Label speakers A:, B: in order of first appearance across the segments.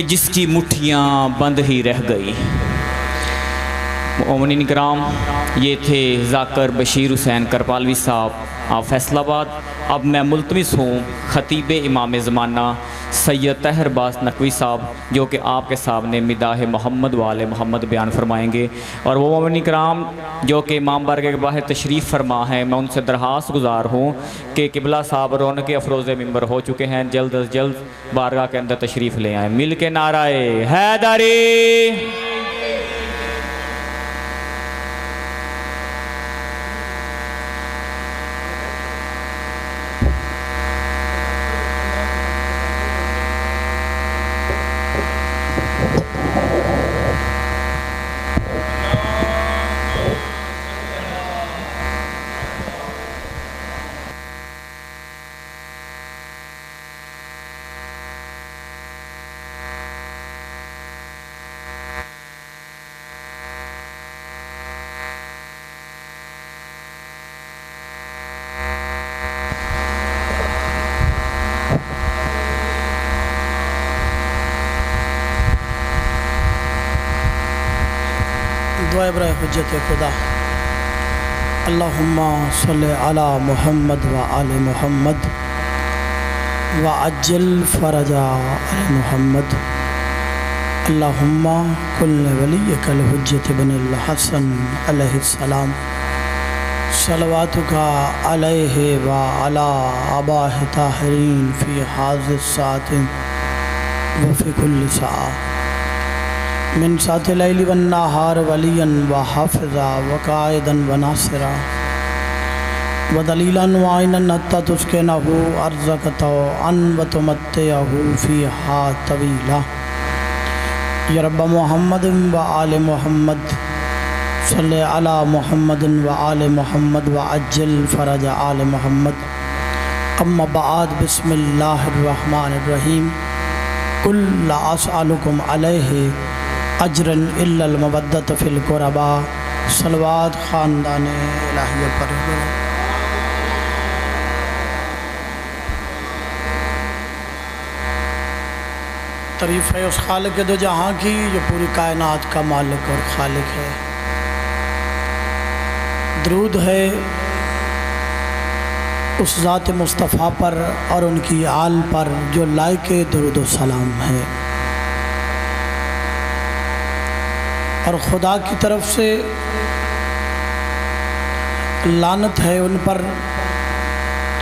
A: کہ جس کی مٹھیاں بند ہی رہ گئی۔ مومنین کرام، یہ تھے ذاکر بشیر حسین کرپالوی صاحب، آپ فیصل آباد۔ اب میں ملتمس ہوں خطیب امام زمانہ سید طاہر باز نقوی صاحب، جو کہ آپ کے سامنے مداح محمد وآل محمد بیان فرمائیں گے۔ اور وہ مومنین کرام جو کہ امام بارگاہ کے باہر تشریف فرما ہیں، میں ان سے درخواست گزار ہوں کہ قبلہ صاحب رونق افروز ممبر ہو چکے ہیں، جلد از جلد بارگاہ کے اندر تشریف لے آئیں۔ مل کے نعرہ حیدری۔
B: دعائے برائے حجت خدا۔ اللہم صلی علی محمد و آل محمد وعجل فرج آل محمد۔ اللہم کل ولیک الحجت بن الحسن علیہ السلام، صلواتک علیہ وعلی آبائہ طاہرین فی حاضر الساعت وفی کل ساعہ، من ساعت اللیل والنہار ولیا وحافظا وقائدا وناصرا ودلیلا وعینا حتی تسکنہ ارضک طوعا وتمتعہ فیہا طویلا۔ یا رب محمد و آل محمد صلی علی محمد و آل محمد وعجل فرج آل محمد۔ اما بعد، بسم اللہ الرحمن الرحیم۔ قل لا اسألکم علیہ اجرا الا المودۃ فی القربا۔ صلوات خاندان الہیہ پر۔ تعریف ہے اس خالق دو جہاں کی جو پوری کائنات کا مالک اور خالق ہے۔ درود ہے اس ذات مصطفیٰ پر اور ان کی آل پر جو لائق درود و سلام ہے، اور خدا کی طرف سے لعنت ہے ان پر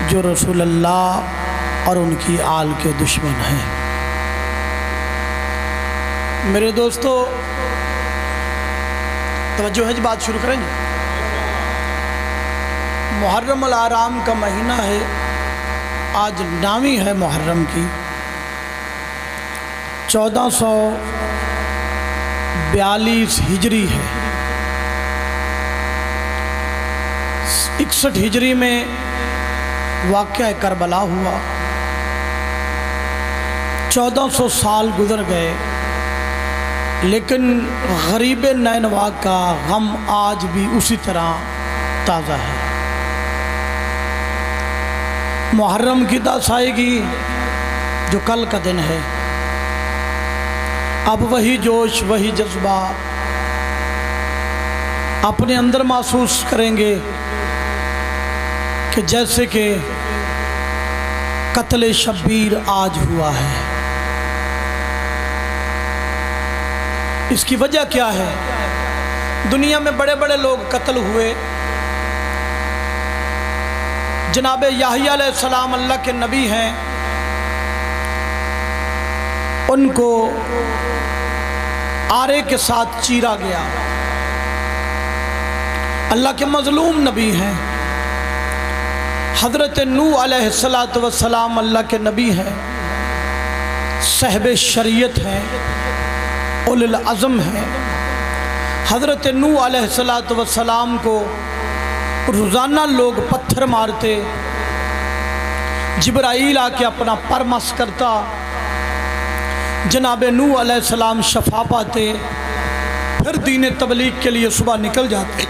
B: جو رسول اللہ اور ان کی آل کے دشمن ہیں۔ میرے دوستو، توجہ ہے جی، بات شروع کریں گے۔ محرم الحرام کا مہینہ ہے، آج 9ویں ہے محرم کی، 1442 ہجری ہے۔ 61 ہجری میں واقعہ کربلا ہوا، 1400 سال گزر گئے، لیکن غریب نینوا کا غم آج بھی اسی طرح تازہ ہے۔ محرم کی 10 آئے گی جو کل کا دن ہے، اب وہی جوش وہی جذبہ اپنے اندر محسوس کریں گے کہ جیسے کہ قتل شبیر آج ہوا ہے۔ اس کی وجہ کیا ہے؟ دنیا میں بڑے بڑے لوگ قتل ہوئے، جناب یحییٰ علیہ السلام اللہ کے نبی ہیں، ان کو آرے کے ساتھ چیرا گیا۔ اللہ کے مظلوم نبی ہیں۔ حضرت نوح علیہ السلام اللہ کے نبی ہیں، صاحب شریعت ہیں، اولو العزم ہیں۔ حضرت نوح علیہ السلام کو روزانہ لوگ پتھر مارتے، جبرائیل آ کے اپنا پر مس کرتا، جناب نوح علیہ السلام شفا پاتے، پھر دین تبلیغ کے لیے صبح نکل جاتے۔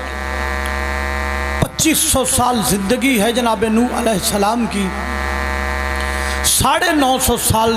B: 2500 سال زندگی ہے جناب نوح علیہ السلام کی، 950 سال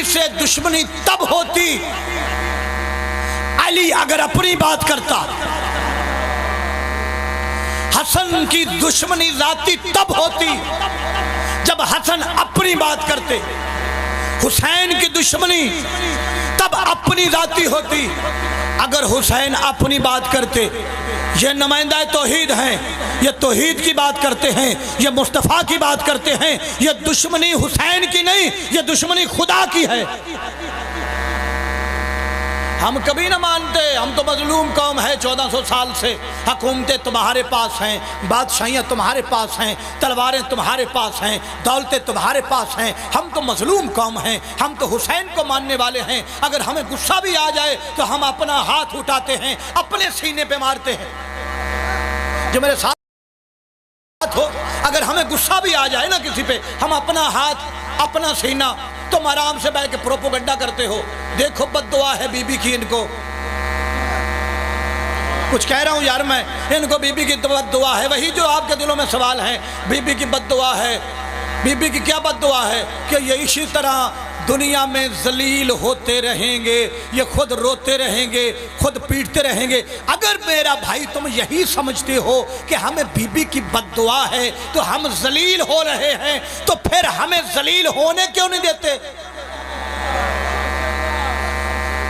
B: علی سے دشمنی تب ہوتی علی اگر اپنی بات کرتا، حسن کی دشمنی ذاتی تب ہوتی جب حسن اپنی بات کرتے، حسین کی دشمنی تب اپنی ذاتی ہوتی اگر حسین اپنی بات کرتے۔ یہ نمائندہ توحید ہیں، یہ توحید کی بات کرتے ہیں، یہ مصطفیٰ کی بات کرتے ہیں، یہ دشمنی حسین کی نہیں، یہ دشمنی خدا کی ہے۔ ہم کبھی نہ مانتے، ہم تو مظلوم قوم ہے، 1400 سال سے حکومتیں تمہارے پاس ہیں، بادشاہیاں تمہارے پاس ہیں، تلواریں تمہارے پاس ہیں، دولتیں تمہارے پاس ہیں، ہم تو مظلوم قوم ہیں، ہم تو حسین کو ماننے والے ہیں۔ اگر ہمیں غصہ بھی آ جائے تو ہم اپنا ہاتھ اٹھاتے ہیں، اپنے سینے پہ مارتے ہیں۔ جو میرے ساتھ ہو، اگر ہمیں غصہ بھی آ جائے نا کسی پہ، ہم اپنا ہاتھ، اپنا سینہ، تم آرام سے بیٹھ کے پروپوگنڈا کرتے ہو، دیکھو بد دعا ہے بی بی کی، ان کو کچھ کہہ رہا ہوں یار میں، ان کو بی بی کی بد دعا ہے، وہی جو آپ کے دلوں میں سوال ہیں، بی بی کی بد دعا ہے۔ بی بی کی کیا بد دعا ہے کہ یہ اسی طرح دنیا میں ذلیل ہوتے رہیں گے، یہ خود روتے رہیں گے، خود پیٹتے رہیں گے۔ اگر میرا بھائی تم یہی سمجھتے ہو کہ ہمیں بی بی کی بد دعا ہے تو ہم ذلیل ہو رہے ہیں، تو پھر ہمیں ذلیل ہونے کیوں نہیں دیتے؟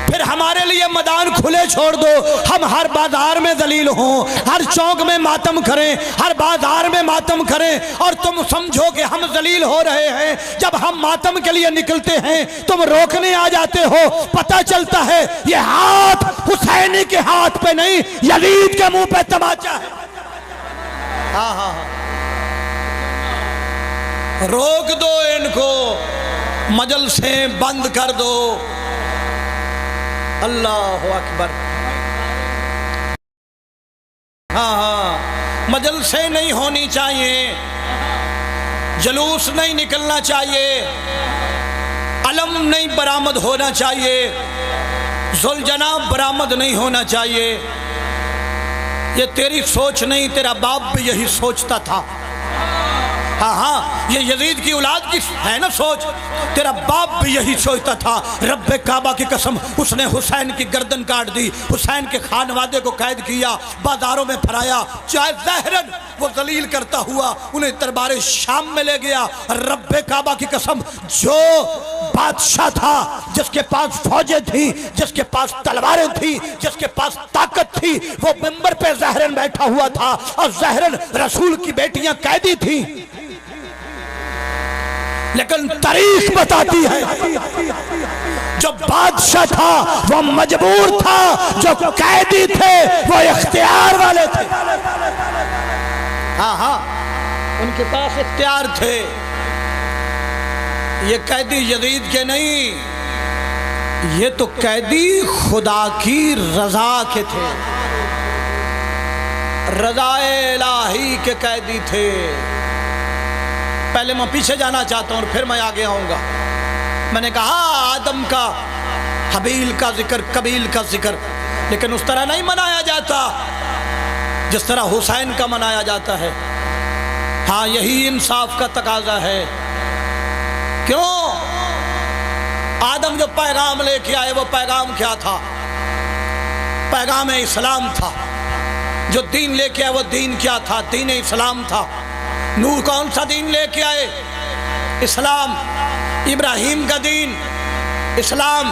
B: پھر ہمارے لیے میدان کھلے چھوڑ دو، ہم ہر بازار میں ذلیل ہوں، ہر چوک میں ماتم کریں، ہر بازار میں ماتم کریں، اور تم سمجھو کہ ہم ذلیل ہو رہے ہیں۔ جب ہم ماتم کے لیے نکلتے ہیں تم روکنے آ جاتے ہو، پتہ چلتا ہے یہ ہاتھ حسینی کے ہاتھ پہ نہیں، یزید کے منہ پہ تماچا ہے۔ روک دو ان کو، مجلسیں بند کر دو۔ اللہ اکبر۔ مجلسیں نہیں ہونی چاہیے، جلوس نہیں نکلنا چاہیے، علم نہیں برآمد ہونا چاہیے، ذوالجناح برآمد نہیں ہونا چاہیے۔ یہ تیری سوچ نہیں، تیرا باپ بھی یہی سوچتا تھا۔ یہ یزید کی اولاد کی ہے نا سوچ، تیرا باپ بھی یہی سوچتا تھا۔ رب کعبہ کی قسم، اس نے حسین کی گردن کاٹ دی، حسین کے خانوادے کو قید کیا، بازاروں میں پھرایا، چاہے ظاہراً وہ ذلیل کرتا ہوا انہیں دربار شام میں لے گیا۔ رب کعبہ کی قسم، جو بادشاہ تھا، جس کے پاس فوجیں تھیں، جس کے پاس تلواریں تھیں، جس کے پاس طاقت تھی، وہ منبر پہ ظاہراً بیٹھا ہوا تھا، اور ظاہراً رسول کی بیٹیاں قیدی تھیں، لیکن تاریخ بتاتی ہے جو بادشاہ تھا وہ مجبور تھا، جو قیدی تھے وہ اختیار والے تھے۔ ان کے پاس اختیار تھے۔ یہ قیدی یزید کے نہیں، یہ تو قیدی خدا کی رضا کے تھے، رضا الہی کے قیدی تھے۔ پہلے میں پیچھے جانا چاہتا ہوں اور پھر میں آگے آؤں گا۔ میں نے کہا آدم کا، حبیل کا ذکر، قبیل کا ذکر، لیکن اس طرح نہیں منایا جاتا جس طرح حسین کا منایا جاتا ہے۔ یہی انصاف کا تقاضا ہے۔ کیوں؟ آدم جو پیغام لے کے آئے وہ پیغام کیا تھا؟ پیغام اسلام تھا۔ جو دین لے کے آئے وہ دین کیا تھا؟ دین اسلام تھا۔ نوح کون سا دین لے کے آئے؟ اسلام۔ ابراہیم کا دین اسلام،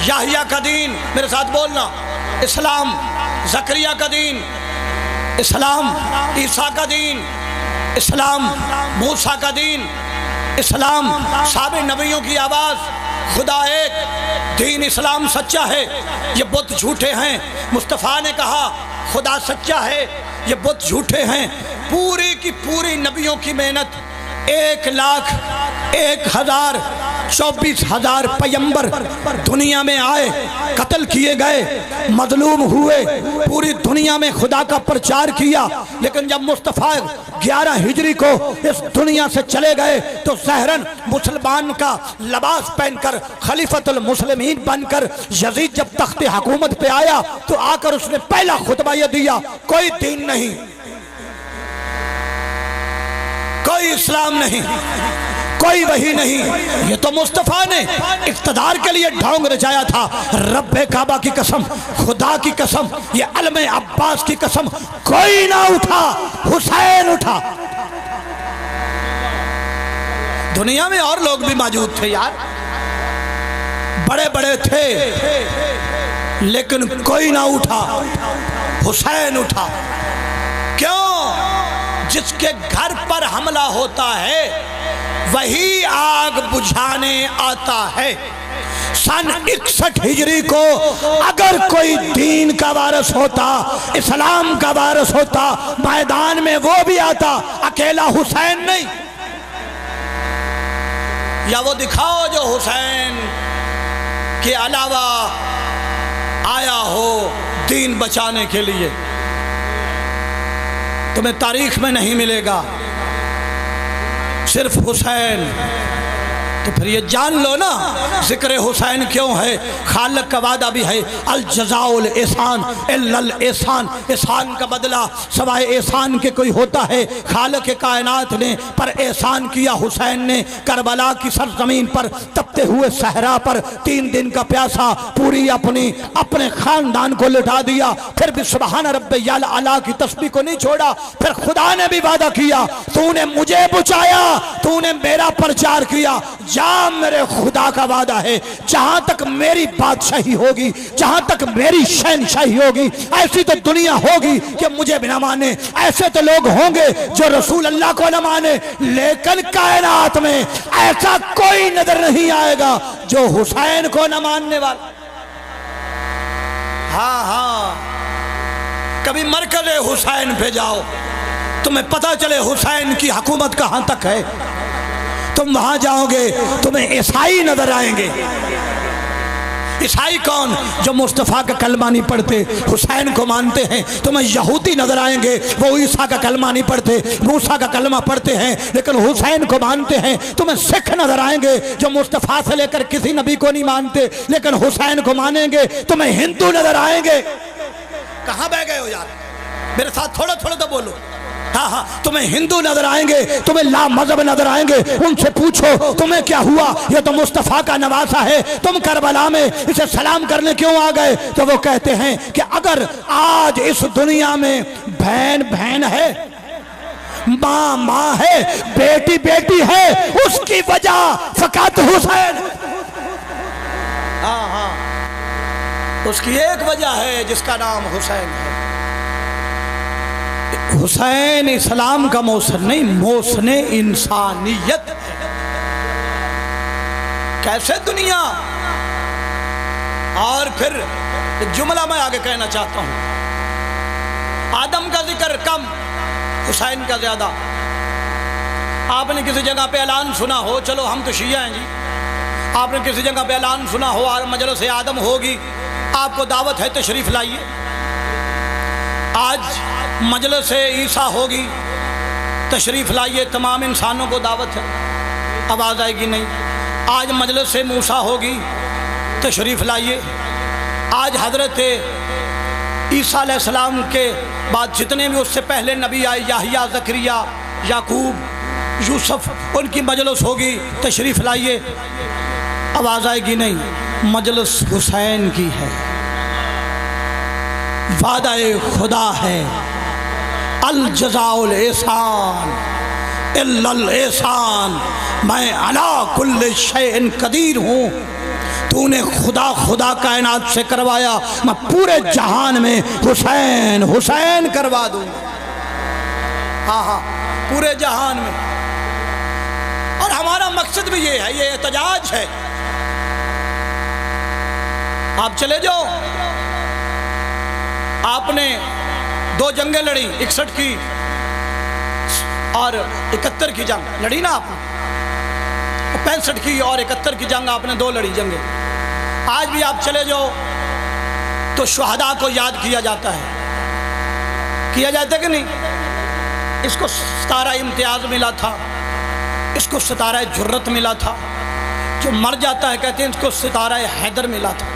B: یحییٰ کا دین، میرے ساتھ بولنا، اسلام۔ زکریا کا دین اسلام، عیسیٰ کا دین اسلام، موسیٰ کا دین اسلام۔ سب نبیوں کی آواز، خدا ایک، دین اسلام سچا ہے، یہ بت جھوٹے ہیں۔ مصطفیٰ نے کہا خدا سچا ہے، یہ بت جھوٹے ہیں۔ پوری کی پوری نبیوں کی محنت، 1,01,24,000 پیغمبر دنیا میں آئے، قتل کیے گئے، مظلوم ہوئے، پوری دنیا میں خدا کا پرچار کیا، لیکن جب مصطفیٰ 11 ہجری کو اس دنیا سے چلے گئے تو ظاہراً مسلمان کا لباس پہن کر، خلیفۃ المسلمین بن کر یزید جب تخت حکومت پہ آیا تو آ کر اس نے پہلا خطبہ یہ دیا، کوئی دین نہیں، کوئی اسلام نہیں، کوئی وحی نہیں۔ یہ تو مصطفیٰ نے اقتدار کے لیے ڈھونگ رچایا تھا۔ رب کعبہ کی قسم، خدا کی قسم، یہ علم عباس کی قسم، کوئی نہ اٹھا، حسین اٹھا۔ دنیا میں اور لوگ بھی موجود تھے یار، بڑے بڑے تھے، لیکن کوئی نہ اٹھا، حسین اٹھا۔ کیوں؟ جس کے گھر پر حملہ ہوتا ہے وہی آگ بجھانے آتا ہے۔ سن 61 ہجری کو اگر کوئی دین کا وارث ہوتا، اسلام کا وارث ہوتا، میدان میں وہ بھی آتا، اکیلا حسین نہیں۔ یا وہ دکھاؤ جو حسین کے علاوہ آیا ہو دین بچانے کے لیے، تمہیں تاریخ میں نہیں ملے گا، صرف حسین۔ تو پھر یہ جان لو نا ذکر حسین کیوں ہے۔ خالق کا وعدہ بھی ہے، الجزاء الاحسان الا الاحسان، احسان کا بدلہ سوائے احسان کے کوئی ہوتا ہے؟ خالق کائنات نے پر احسان کیا حسین نے۔ کربلا کی سرزمین پر تپتے ہوئے صحرا پر 3 دن کا پیاسا پوری اپنے خاندان کو لٹا دیا، پھر بھی سبحان ربی الاعلیٰ کی تسبیح کو نہیں چھوڑا۔ پھر خدا نے بھی وعدہ کیا، تو نے مجھے بچایا، تو نے میرا پرچار کیا، جہاں میرے خدا کا وعدہ ہے، جہاں تک میری بادشاہی ہوگی، جہاں تک میری شہنشاہی ہوگی، ایسی تو دنیا ہوگی کہ مجھے بھی نہ مانے، ایسے تو لوگ ہوں گے جو رسول اللہ کو نہ مانے، لیکن کائنات میں ایسا کوئی نظر نہیں آئے گا جو حسین کو نہ ماننے والا۔ ہاں کبھی مرکز حسین پہ جاؤ، تمہیں پتہ چلے حسین کی حکومت کہاں تک ہے۔ تم وہاں جاؤ گے تمہیں عیسائی نظر آئیں گے۔ عیسائی کون؟ جو مصطفیٰ کا کلمہ نہیں پڑھتے، حسین کو مانتے ہیں۔ تمہیں یہودی نظر آئیں گے، وہ عیسیٰ کا کلمہ نہیں پڑھتے، موسیٰ کا کلمہ پڑھتے ہیں لیکن حسین کو مانتے ہیں۔ تمہیں سکھ نظر آئیں گے، جو مصطفیٰ سے لے کر کسی نبی کو نہیں مانتے لیکن حسین کو مانیں گے۔ تمہیں ہندو نظر آئیں گے۔ کہاں بہ گئے ہو یار؟ میرے ساتھ تھوڑا تھوڑا تو بولو۔ ہاں تمہیں ہندو نظر آئیں گے، تمہیں لا مذہب نظر آئیں گے۔ ان سے پوچھو تمہیں کیا ہوا؟ یہ تو مصطفیٰ کا نواسہ ہے، تم کربلا میں اسے سلام کرنے کیوں آ گئے؟ تو وہ کہتے ہیں کہ اگر آج اس دنیا میں بہن بہن ہے، ماں ماں ہے، بیٹی بیٹی ہے، اس کی وجہ فقط حسین۔ ہاں اس کی ایک وجہ ہے جس کا نام حسین ہے۔ حسین اسلام کا محسن نہیں، محسن انسانیت ہے۔ کیسے دنیا؟ اور پھر ایک جملہ میں آگے کہنا چاہتا ہوں، آدم کا ذکر کم، حسین کا زیادہ۔ آپ نے کسی جگہ پہ اعلان سنا ہو، چلو ہم تو شیعہ ہیں جی، آپ نے کسی جگہ پہ اعلان سنا ہو مجلس آدم ہوگی، آپ کو دعوت ہے تشریف لائیے۔ آج مجلس عیسیٰ ہوگی، تشریف لائیے، تمام انسانوں کو دعوت ہے، آواز آئے گی نہیں۔ آج مجلس موسیٰ ہوگی، تشریف لائیے۔ آج حضرت عیسیٰ علیہ السلام کے بعد جتنے بھی اس سے پہلے نبی آئے، یحییٰ، زکریا، یعقوب، یوسف، ان کی مجلس ہوگی، تشریف لائیے، آواز آئے گی نہیں۔ مجلس حسین کی ہے، وعدہ خدا ہے، الجزاء الاحسان الا الاحسان، میں علی کل شیء قدیر ہوں۔ تو نے خدا کائنات سے کروایا، میں پورے جہان میں حسین حسین کروا دوں گا۔ ہاں پورے جہان میں۔ اور ہمارا مقصد بھی یہ ہے، یہ احتجاج ہے۔ آپ چلے جاؤ، آپ نے 2 جنگیں لڑی، 61 کی اور 71 کی جنگ لڑی نا آپ نے، 65 کی اور 71 کی جنگ آپ نے 2 لڑی جنگیں۔ آج بھی آپ چلے جاؤ تو شہداء کو یاد کیا جاتا ہے، کیا جاتا ہے کہ نہیں؟ اس کو 17 امتیاز ملا تھا، اس کو 17 جرت ملا تھا، جو مر جاتا ہے کہتے ہیں اس کو 17 حیدر ملا تھا۔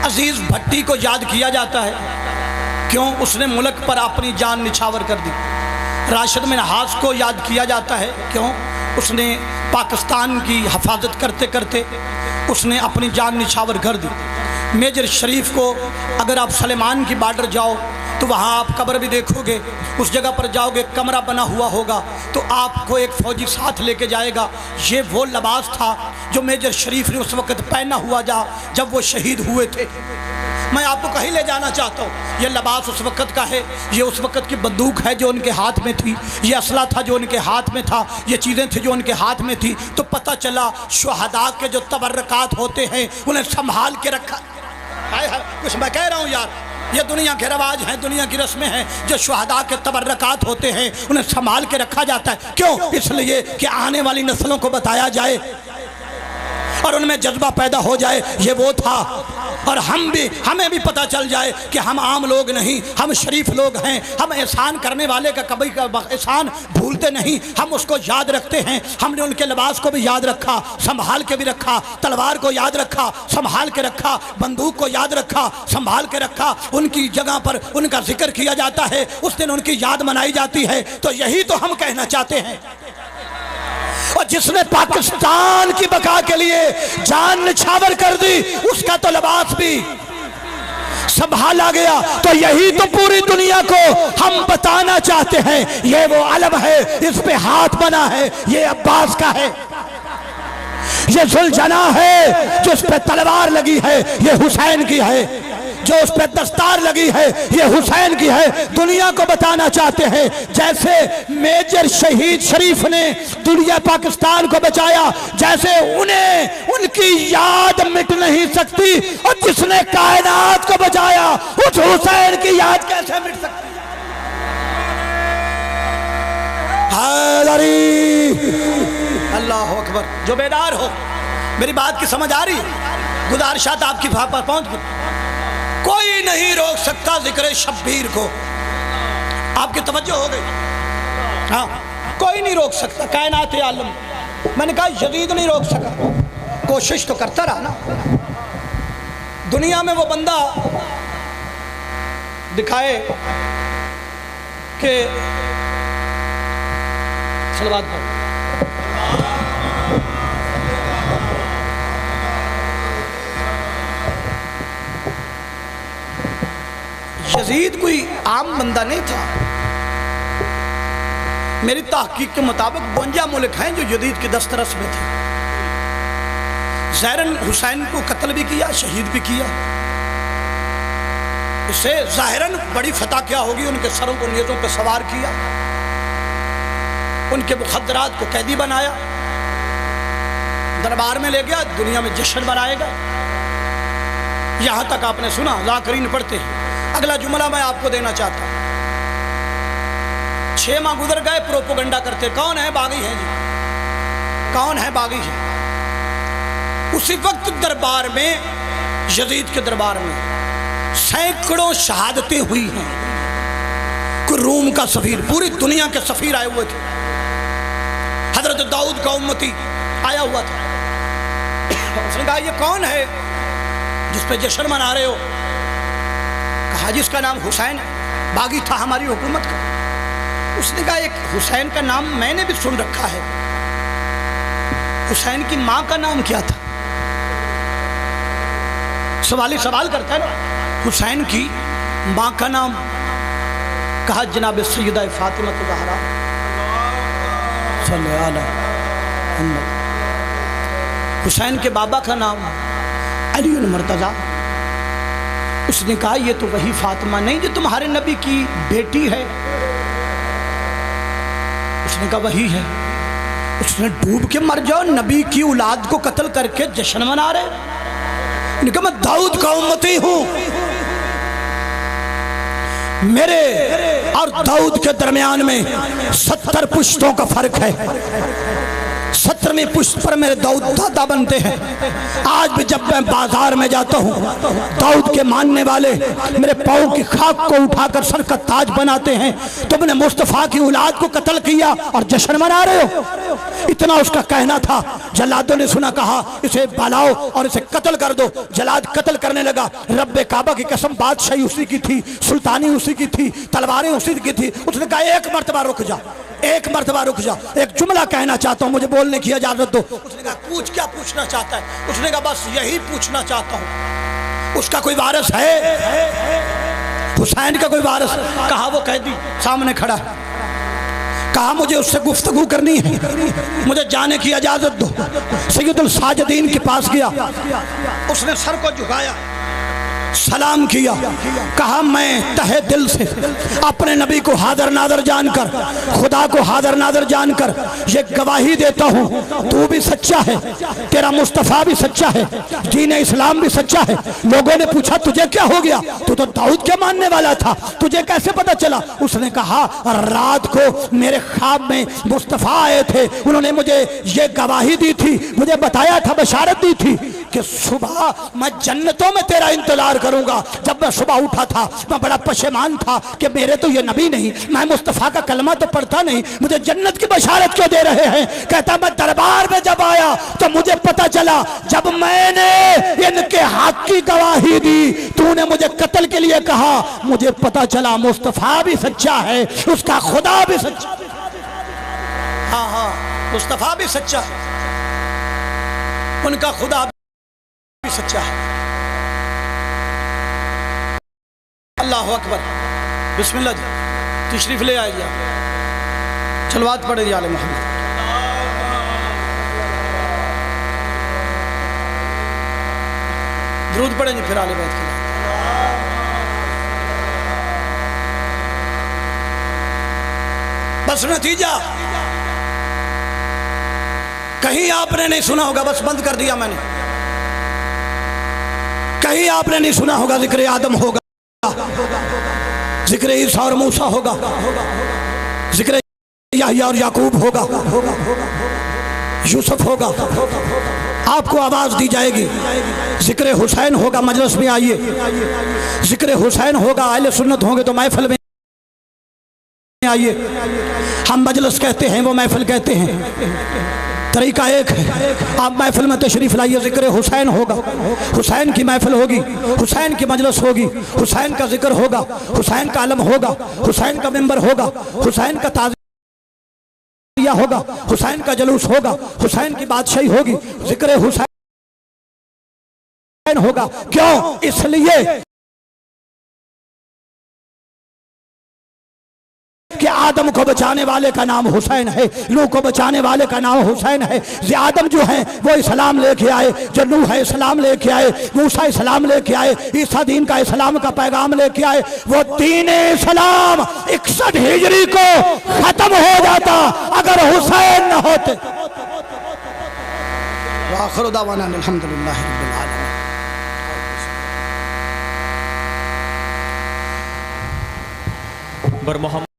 B: عزیز بھٹی کو یاد کیا جاتا ہے، کیوں؟ اس نے ملک پر اپنی جان نچھاور کر دی۔ راشد منہاس کو یاد کیا جاتا ہے، کیوں؟ اس نے پاکستان کی حفاظت کرتے کرتے اس نے اپنی جان نچھاور کر دی۔ میجر شریف کو اگر آپ سلیمان کی بارڈر جاؤ تو وہاں آپ قبر بھی دیکھو گے، اس جگہ پر جاؤ گے کمرہ بنا ہوا ہوگا تو آپ کو ایک فوجی ساتھ لے کے جائے گا۔ یہ وہ لباس تھا جو میجر شریف نے اس وقت پہنا ہوا جب وہ شہید ہوئے تھے۔ میں آپ کو کہیں لے جانا چاہتا ہوں، یہ لباس اس وقت کا ہے، یہ اس وقت کی بندوق ہے جو ان کے ہاتھ میں تھی، یہ اسلحہ تھا جو ان کے ہاتھ میں تھا، یہ چیزیں تھیں جو ان کے ہاتھ میں تھی۔ تو پتہ چلا شہداء کے جو تبرکات ہوتے ہیں انہیں سنبھال کے رکھا۔ کچھ میں کہہ رہا ہوں یار، یہ دنیا کے رواج ہیں، دنیا کی رسمیں ہیں، جو شہداء کے تبرکات ہوتے ہیں انہیں سنبھال کے رکھا جاتا ہے۔ کیوں؟ اس لیے کہ آنے والی نسلوں کو بتایا جائے اور ان میں جذبہ پیدا ہو جائے یہ وہ تھا، اور ہمیں بھی پتہ چل جائے کہ ہم عام لوگ نہیں، ہم شریف لوگ ہیں، ہم احسان کرنے والے کا کبھی احسان بھولتے نہیں، ہم اس کو یاد رکھتے ہیں۔ ہم نے ان کے لباس کو بھی یاد رکھا، سنبھال کے بھی رکھا، تلوار کو یاد رکھا، سنبھال کے رکھا، بندوق کو یاد رکھا، سنبھال کے رکھا۔ ان کی جگہ پر ان کا ذکر کیا جاتا ہے، اس دن ان کی یاد منائی جاتی ہے۔ تو یہی تو ہم کہنا چاہتے ہیں، اور جس نے پاکستان کی بقا کے لیے جان نچھاور کر دی اس کا تو لباس بھی سنبھالا گیا۔ تو یہی تو پوری دنیا کو ہم بتانا چاہتے ہیں، یہ وہ علم ہے، اس پہ ہاتھ بنا ہے، یہ عباس کا ہے، یہ ذوالجناح ہے جو اس پہ تلوار لگی ہے، یہ حسین کی ہے، جو اس پہ دستار لگی ہے یہ حسین کی ہے۔ دنیا کو بتانا چاہتے ہیں جیسے میجر شہید شریف نے دنیا پاکستان کو بچایا، جیسے انہیں ان کی یاد مٹ نہیں سکتی، اور جس نے کائنات کو بچایا اس حسین کی یاد کیسے مٹ سکتی؟ حیدری! اللہ اکبر! جو بیدار ہو، میری بات کی سمجھ آ رہی ہے؟ گزارشات آپ کی پر پہنچ گئی۔ کوئی نہیں روک سکتا ذکر شبیر کو۔ آپ کی توجہ ہو گئی؟ ہاں، کوئی نہیں روک سکتا، کائنات عالم۔ میں نے کہا یزید نہیں روک سکا، کوشش تو کرتا رہا نا۔ دنیا میں وہ بندہ دکھائے کہ صلوات پڑھو۔ یزید کوئی عام بندہ نہیں تھا۔ میری تحقیق کے مطابق 52 ملک ہیں جو یزید کی دسترس میں تھے۔ ظاہراً حسین کو قتل بھی کیا، شہید بھی کیا۔ اس سے ظاہراً بڑی فتح کیا ہوگی، ان کے سروں کو نیزوں پہ سوار کیا، ان کے مخدرات کو قیدی بنایا، دربار میں لے گیا، دنیا میں جشن منائے گا۔ یہاں تک آپ نے سنا، ذاکرین پڑھتے ہیں۔ اگلا جملہ میں آپ کو دینا چاہتا ہوں۔ 6 ماہ گزر گئے پروپیگنڈا کرتے، کون ہے باغی ہیں جی، کون ہے باغی ہے۔ اسی وقت دربار میں، یزید کے دربار میں سینکڑوں شہادتیں ہوئی ہیں۔ کوئی روم کا سفیر، پوری دنیا کے سفیر آئے ہوئے تھے۔ حضرت داؤد کا امتی آیا ہوا تھا۔ اس نے کہا یہ کون ہے جس پہ جشن منا رہے ہو؟ کہا جس کا نام حسین ہے، باغی تھا ہماری حکومت کا۔ اس نے کہا ایک حسین کا نام میں نے بھی سن رکھا ہے، حسین کی ماں کا نام کیا تھا؟ سوالی سوال کرتا ہے نا، حسین کی ماں کا نام؟ کہا جناب سیدہ فاطمہ الزہرا صلی اللہ علیہ وسلم۔ حسین کے بابا کا نام علی المرتضیٰ۔ اس نے کہا یہ تو وہی فاطمہ نہیں جو تمہارے نبی کی بیٹی ہے؟ اس نے کہا وہی ہے۔ اس نے ڈوب کے مر جاؤ، نبی کی اولاد کو قتل کر کے جشن منا رہے۔ اس نے کہا میں داؤد کا امتی ہوں، میرے اور داؤد کے درمیان میں 70 پشتوں کا فرق ہے۔ 70ویں پشت پر میرے داؤد دادا بنتے ہیں۔ آج بھی جب میں بازار میں جاتا ہوں، داؤد کے ماننے والے میرے پاؤں کی خاک کو اٹھا کر سر کا تاج بناتے ہیں۔ تم نے مصطفیٰ کی اولاد کو قتل کیا اور جشن منا رہے ہو؟ اتنا اس کا کہنا تھا۔ جلادوں نے سنا، کہا اسے بلاؤ اور اسے قتل کر دو۔ جلاد قتل کرنے لگا۔ رب کعبہ کی قسم بادشاہی اسی کی تھی، سلطانی اسی کی تھی، تلواریں اسی کی تھی۔ اس نے کہا ایک مرتبہ رک جا، ایک مرتبہ رک جا، ایک جملہ کہنا چاہتا ہوں، مجھے بولنے کی اجازت دو۔ اس نے کہا پوچھ، کیا پوچھنا چاہتا ہے؟ اس نے کہا بس یہی پوچھنا چاہتا ہوں، اس کا کوئی وارث ہے؟ حسین کا کوئی وارث؟ کہا وہ قیدی سامنے کھڑا ہے، کہا مجھے اس سے گفتگو کرنی ہے، مجھے جانے کی اجازت دو۔ سید الساجدین کے پاس گیا، اس نے سر کو جھکایا، سلام کیا، کہا میں تہہ دل سے اپنے نبی کو حاضر ناظر جان کر، خدا کو حاضر ناظر جان کر یہ گواہی دیتا ہوں تو بھی سچا ہے، تیرا مصطفیٰ بھی سچا ہے، دین اسلام بھی سچا ہے۔ لوگوں نے پوچھا تجھے کیا ہو گیا، تو داؤد کے ماننے والا تھا، تجھے کیسے پتا چلا؟ اس نے کہا رات کو میرے خواب میں مصطفیٰ آئے تھے، انہوں نے مجھے یہ گواہی دی تھی، مجھے بتایا تھا، بشارت دی تھی کہ صبح میں جنتوں میں تیرا انتظار کروں گا۔ جب میں صبح اٹھا تھا میں بڑا پشیمان تھا کہ میرے تو یہ نبی نہیں، میں مصطفیٰ کا کلمہ تو پڑھتا نہیں، مجھے جنت کی بشارت کیوں دے رہے ہیں؟ کہتا میں دربار میں جب آیا تو مجھے پتا چلا، جب میں نے ان کے حق کی گواہی دی تو نے مجھے قتل کے لیے کہا، مجھے پتا چلا مصطفیٰ بھی سچا ہے، اس کا خدا بھی سچا ہے۔ ہاں ہاں، مصطفیٰ بھی سچا ہے، ان کا خدا بھی سچا ہے۔ اللہ اکبر، بسم اللہ جی، تشریف لے آئیے، صلوات پڑھے جی آل محمد۔ درود پڑھیں جی پھر آل بیت کے لیے۔ بس نتیجہ کہیں آپ نے نہیں سنا ہوگا، بس بند کر دیا میں نے، کہیں آپ نے نہیں سنا ہوگا ذکر آدم ہوگا، ذکر عیسیٰ اور موسیٰ ہوگا، ذکر یحییٰ اور یعقوب ہوگا، یوسف ہوگا، آپ کو آواز دی جائے گی، ذکر حسین ہوگا، مجلس میں آئیے، ذکر حسین ہوگا، اہل سنت ہوں گے تو محفل میں آئیے، ہم مجلس کہتے ہیں وہ محفل کہتے ہیں، طریقہ ایک ہے، آپ محفل میں تشریف لائیے، ذکر حسین ہوگا، حسین کی محفل ہوگی، حسین کی مجلس ہوگی، حسین کا ذکر ہوگا، حسین کا علم ہوگا، حسین کا ممبر ہوگا، حسین کا تعزیہ ہوگا، حسین کا جلوس ہوگا، حسین کی بادشاہی ہوگی، ذکر حسین ہوگا۔ کیوں؟ اس لیے کہ آدم کو بچانے والے کا نام حسین ہے، نوح کو بچانے والے کا نام حسین ہے۔ آدم جو ہیں وہ اسلام لے کے آئے، جو نوح ہے اسلام لے کے آئے، موسیٰ اسلام لے کے آئے، عیسیٰ دین کا اسلام کا پیغام لے کے آئے۔ وہ دین اسلام 61 ہجری کو ختم ہو جاتا اگر حسین نہ ہوتے۔ وآخر دعوانا الحمدللہ رب العالمین۔
A: بر محمد